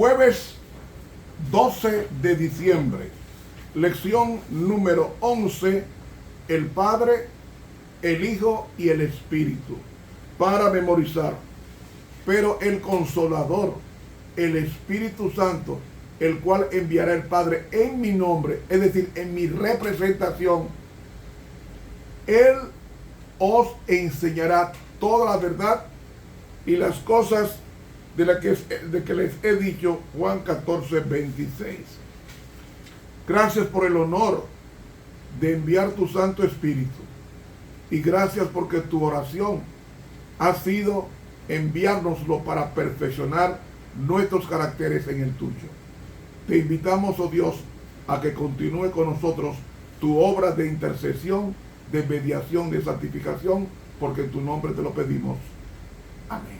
Jueves 12 de diciembre, lección número 11, el Padre, el Hijo y el Espíritu, para memorizar. Pero el Consolador, el Espíritu Santo, el cual enviará el Padre en mi nombre, es decir, en mi representación, Él os enseñará toda la verdad y las cosas de que les he dicho. Juan 14, 26. Gracias por el honor de enviar tu Santo Espíritu. Y gracias porque tu oración ha sido enviárnoslo para perfeccionar nuestros caracteres en el tuyo. Te invitamos, oh Dios, a que continúe con nosotros tu obra de intercesión, de mediación, de santificación, porque en tu nombre te lo pedimos. Amén.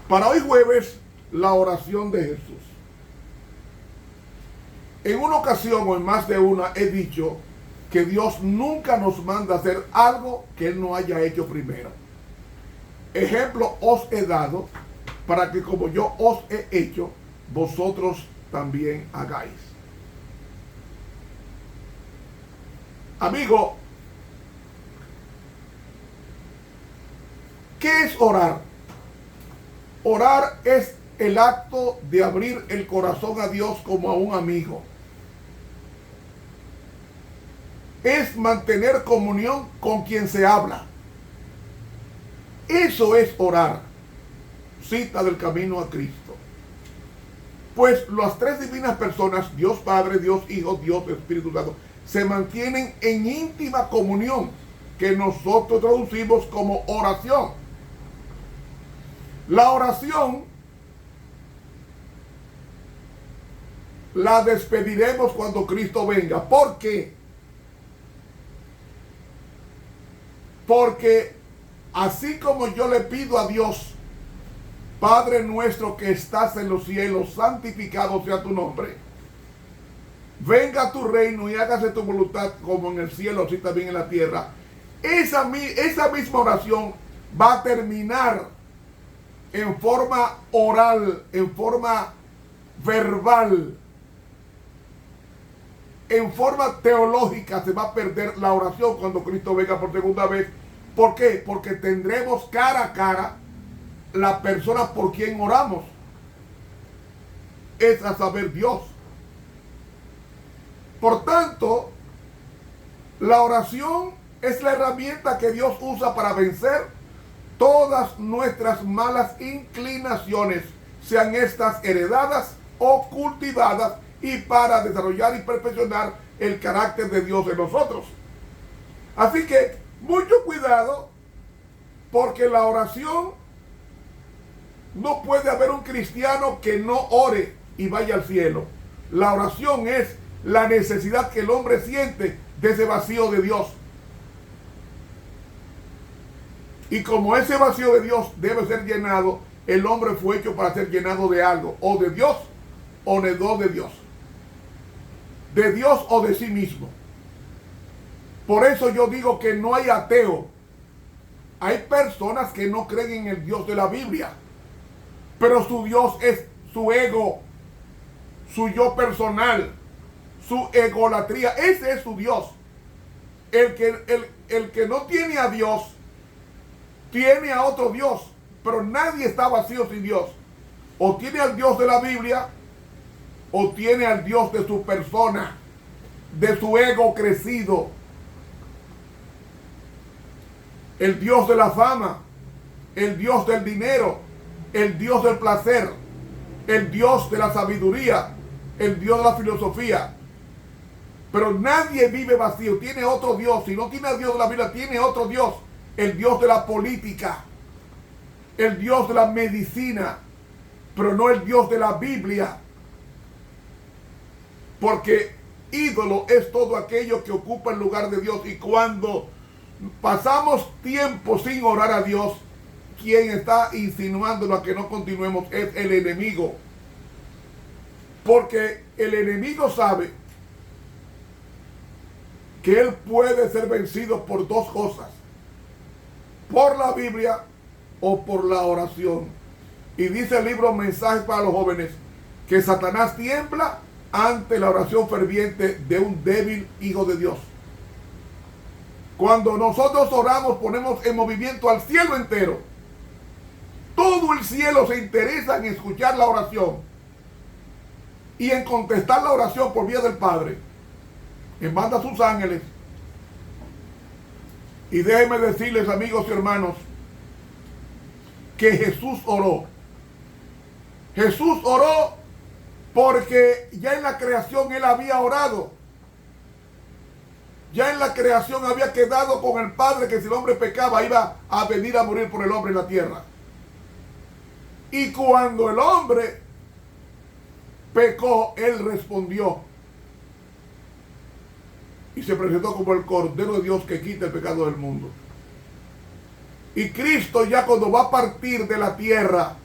Para hoy jueves, la oración de Jesús. En una ocasión o en más de una he dicho que Dios nunca nos manda a hacer algo que Él no haya hecho primero. Ejemplo os he dado para que como yo os he hecho, vosotros también hagáis. Amigo, ¿qué es orar? Orar es el acto de abrir el corazón a Dios como a un amigo. Es mantener comunión con quien se habla. Eso es orar. Cita del Camino a Cristo. Pues las tres divinas personas, Dios Padre, Dios Hijo, Dios Espíritu Santo, se mantienen en íntima comunión, que nosotros traducimos como oración. La oración la despediremos cuando Cristo venga. ¿Por qué? Porque así como yo le pido a Dios, Padre nuestro que estás en los cielos, santificado sea tu nombre. Venga tu reino y hágase tu voluntad como en el cielo, así también en la tierra. Esa misma oración va a terminar en forma oral, en forma verbal, en forma teológica. Se va a perder la oración cuando Cristo venga por segunda vez. ¿Por qué? Porque tendremos cara a cara la persona por quien oramos. Es a saber, Dios. Por tanto, la oración es la herramienta que Dios usa para vencer todas nuestras malas inclinaciones, sean estas heredadas o cultivadas, y para desarrollar y perfeccionar el carácter de Dios en nosotros. Así que mucho cuidado, porque la oración, no puede haber un cristiano que no ore y vaya al cielo. La oración es la necesidad que el hombre siente de ese vacío de Dios. Y como ese vacío de Dios debe ser llenado, el hombre fue hecho para ser llenado de algo, o de Dios, o no de Dios. De Dios o de sí mismo. Por eso yo digo que no hay ateo. Hay personas que no creen en el Dios de la Biblia, pero su Dios es su ego, su yo personal, su egolatría. Ese es su Dios. El que no tiene a Dios, tiene a otro Dios, pero nadie está vacío sin Dios. O tiene al Dios de la Biblia, o tiene al Dios de su persona, de su ego crecido. El Dios de la fama, el Dios del dinero, el Dios del placer, el Dios de la sabiduría, el Dios de la filosofía. Pero nadie vive vacío, tiene otro Dios. Si no tiene al Dios de la Biblia, tiene otro Dios. El Dios de la política, el Dios de la medicina, pero no el Dios de la Biblia. Porque ídolo es todo aquello que ocupa el lugar de Dios. Y cuando pasamos tiempo sin orar a Dios, quien está insinuándolo a que no continuemos es el enemigo. Porque el enemigo sabe que él puede ser vencido por dos cosas: por la Biblia o por la oración. Y dice el libro Mensajes para los Jóvenes que Satanás tiembla ante la oración ferviente de un débil hijo de Dios. Cuando nosotros oramos, ponemos en movimiento al cielo entero. Todo el cielo se interesa en escuchar la oración y en contestar la oración por vía del Padre. En manda a sus ángeles. Y déjenme decirles, amigos y hermanos, que Jesús oró. Jesús oró porque ya en la creación Él había orado. Ya en la creación había quedado con el Padre que si el hombre pecaba iba a venir a morir por el hombre en la tierra. Y cuando el hombre pecó, Él respondió. Y se presentó como el Cordero de Dios que quita el pecado del mundo. Y Cristo ya cuando va a partir de la tierra,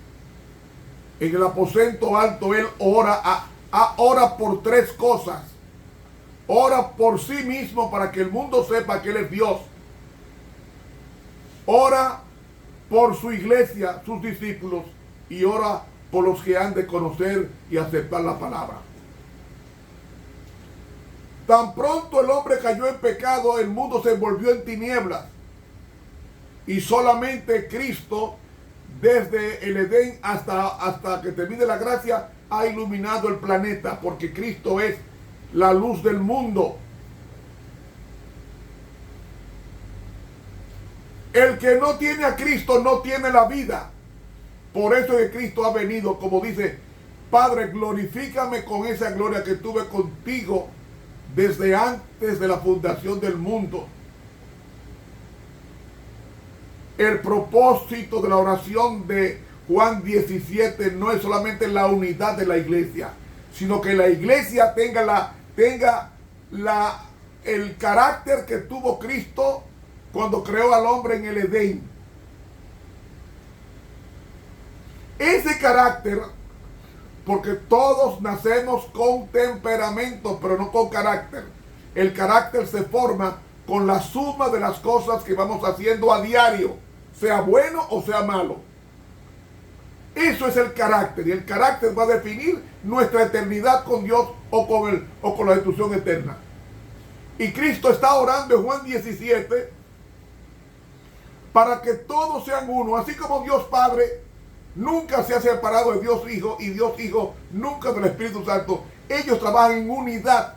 en el aposento alto, Él ora por tres cosas. Ora por sí mismo para que el mundo sepa que Él es Dios. Ora por su iglesia, sus discípulos, y ora por los que han de conocer y aceptar la palabra. Tan pronto el hombre cayó en pecado, el mundo se envolvió en tinieblas. Y solamente Cristo, desde el Edén hasta que termine la gracia, ha iluminado el planeta, porque Cristo es la luz del mundo. El que no tiene a Cristo no tiene la vida. Por eso es que Cristo ha venido, como dice, Padre, glorifícame con esa gloria que tuve contigo desde antes de la fundación del mundo. El propósito de la oración de Juan 17 no es solamente la unidad de la iglesia, sino que la iglesia tenga el carácter que tuvo Cristo cuando creó al hombre en el Edén. Ese carácter, porque todos nacemos con temperamento, pero no con carácter. El carácter se forma con la suma de las cosas que vamos haciendo a diario, sea bueno o sea malo. Eso es el carácter, y el carácter va a definir nuestra eternidad con Dios o con la destrucción eterna. Y Cristo está orando en Juan 17 para que todos sean uno, así como Dios Padre nunca se ha separado de Dios Hijo y Dios Hijo nunca del Espíritu Santo. Ellos trabajan en unidad,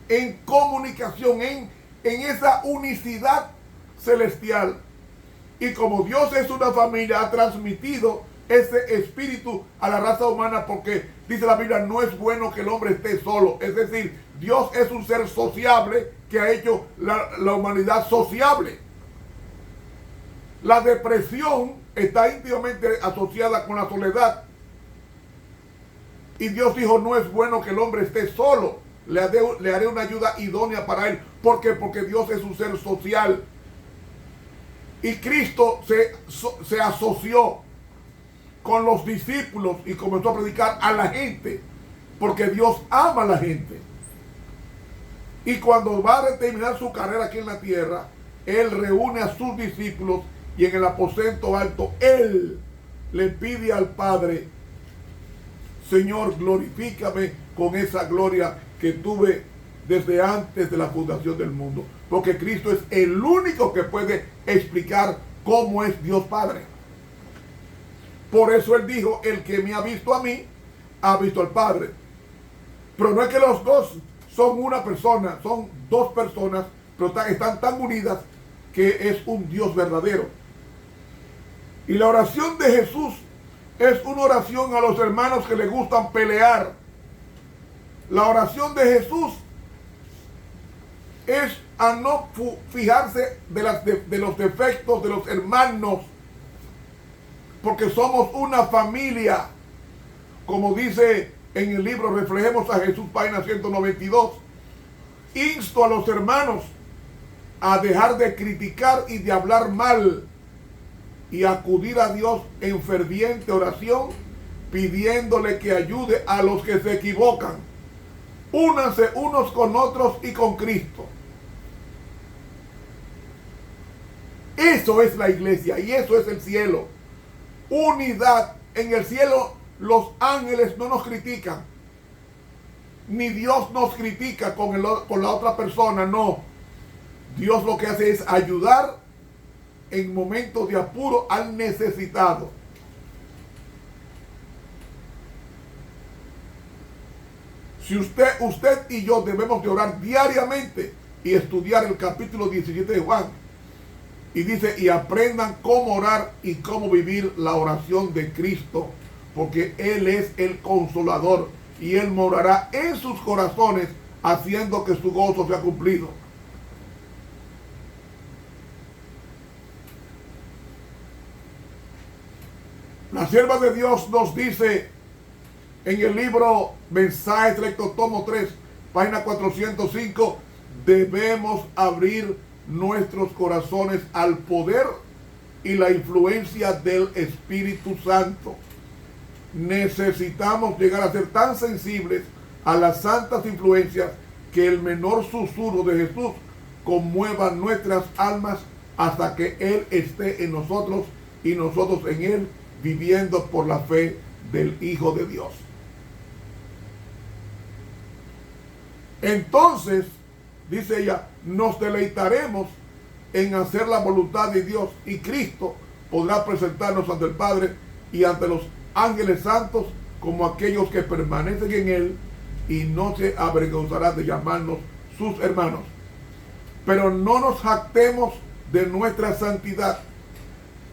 en comunicación, en esa unicidad celestial. Y como Dios es una familia, ha transmitido ese espíritu a la raza humana, porque dice la Biblia, no es bueno que el hombre esté solo. Es decir, Dios es un ser sociable que ha hecho la humanidad sociable. La depresión está íntimamente asociada con la soledad. Y Dios dijo, no es bueno que el hombre esté solo. Le haré una ayuda idónea para él. ¿Por qué? Porque Dios es un ser social. Y Cristo se asoció con los discípulos y comenzó a predicar a la gente, porque Dios ama a la gente. Y cuando va a terminar su carrera aquí en la tierra, Él reúne a sus discípulos y en el aposento alto Él le pide al Padre, Señor, glorifícame con esa gloria que tuve desde antes de la fundación del mundo. Porque Cristo es el único que puede explicar cómo es Dios Padre. Por eso Él dijo, el que me ha visto a mí, ha visto al Padre. Pero no es que los dos son una persona, son dos personas, pero están tan unidas que es un Dios verdadero. Y la oración de Jesús es una oración a los hermanos que les gustan pelear. La oración de Jesús es a no fijarse de los defectos de los hermanos, porque somos una familia. Como dice en el libro Reflejemos a Jesús, página 192, insto a los hermanos a dejar de criticar y de hablar mal y acudir a Dios en ferviente oración, pidiéndole que ayude a los que se equivocan. Únanse unos con otros y con Cristo. Ese Eso es la iglesia y eso es el cielo. Unidad. En el cielo los ángeles no nos critican. Ni Dios nos critica con la otra persona, no. Dios lo que hace es ayudar en momentos de apuro al necesitado. Si usted y yo debemos de orar diariamente y estudiar el capítulo 17 de Juan. Y dice, y aprendan cómo orar y cómo vivir la oración de Cristo, porque Él es el consolador y Él morará en sus corazones, haciendo que su gozo sea cumplido. La sierva de Dios nos dice en el libro Mensajes Selectos, tomo 3, página 405, debemos abrir nuestros corazones al poder y la influencia del Espíritu Santo. Necesitamos llegar a ser tan sensibles a las santas influencias que el menor susurro de Jesús conmueva nuestras almas hasta que Él esté en nosotros y nosotros en Él, viviendo por la fe del Hijo de Dios. Entonces, dice ella, nos deleitaremos en hacer la voluntad de Dios y Cristo podrá presentarnos ante el Padre y ante los ángeles santos como aquellos que permanecen en Él y no se avergonzará de llamarnos sus hermanos. Pero no nos jactemos de nuestra santidad.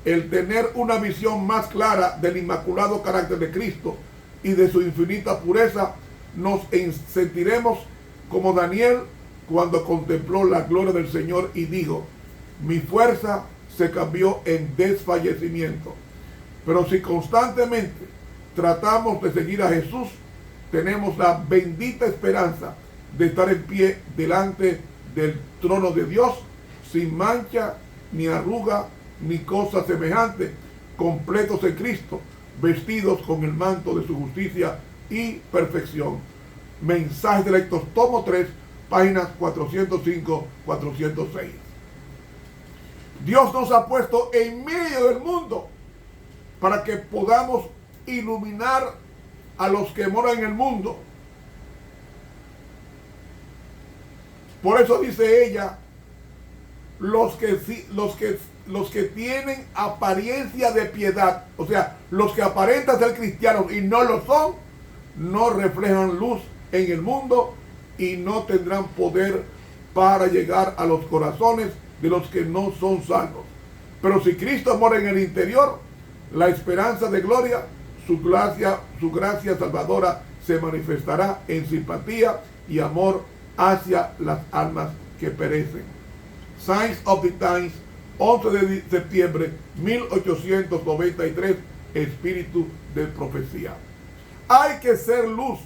El tener una visión más clara del inmaculado carácter de Cristo y de su infinita pureza, nos sentiremos como Daniel cuando contempló la gloria del Señor y dijo, mi fuerza se cambió en desfallecimiento. Pero si constantemente tratamos de seguir a Jesús, tenemos la bendita esperanza de estar en pie delante del trono de Dios, sin mancha, ni arruga, ni cosa semejante, completos en Cristo, vestidos con el manto de su justicia y perfección. Mensajes Selectos, tomo 3, páginas 405-406. Dios nos ha puesto en medio del mundo para que podamos iluminar a los que moran en el mundo. Por eso dice ella, los que tienen apariencia de piedad, o sea, los que aparentan ser cristianos y no lo son, no reflejan luz en el mundo y no tendrán poder para llegar a los corazones de los que no son salvos. Pero si Cristo mora en el interior, la esperanza de gloria, su gracia salvadora se manifestará en simpatía y amor hacia las almas que perecen. Signs of the Times, 11 de septiembre 1893, espíritu de profecía. Hay que ser luz,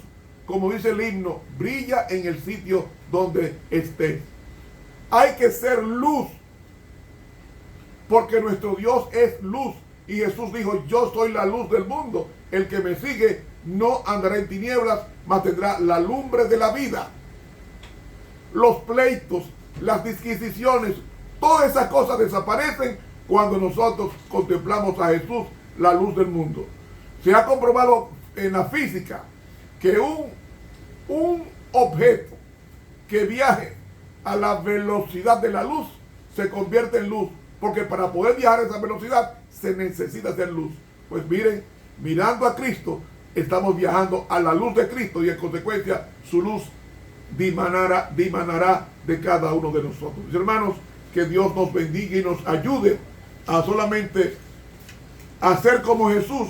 como dice el himno, brilla en el sitio donde estés. Hay que ser luz, porque nuestro Dios es luz. Y Jesús dijo, yo soy la luz del mundo. El que me sigue no andará en tinieblas, mas tendrá la lumbre de la vida. Los pleitos, las disquisiciones, todas esas cosas desaparecen cuando nosotros contemplamos a Jesús, la luz del mundo. Se ha comprobado en la física que un objeto que viaje a la velocidad de la luz se convierte en luz, porque para poder viajar a esa velocidad se necesita hacer luz. Pues miren, mirando a Cristo, estamos viajando a la luz de Cristo y en consecuencia su luz dimanará de cada uno de nosotros. Mis hermanos, que Dios nos bendiga y nos ayude a solamente hacer como Jesús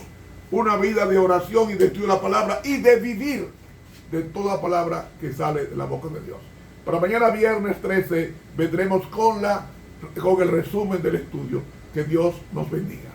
una vida de oración y de estudio de la palabra y de vivir de toda palabra que sale de la boca de Dios. Para mañana viernes 13 vendremos con el resumen del estudio. Que Dios nos bendiga.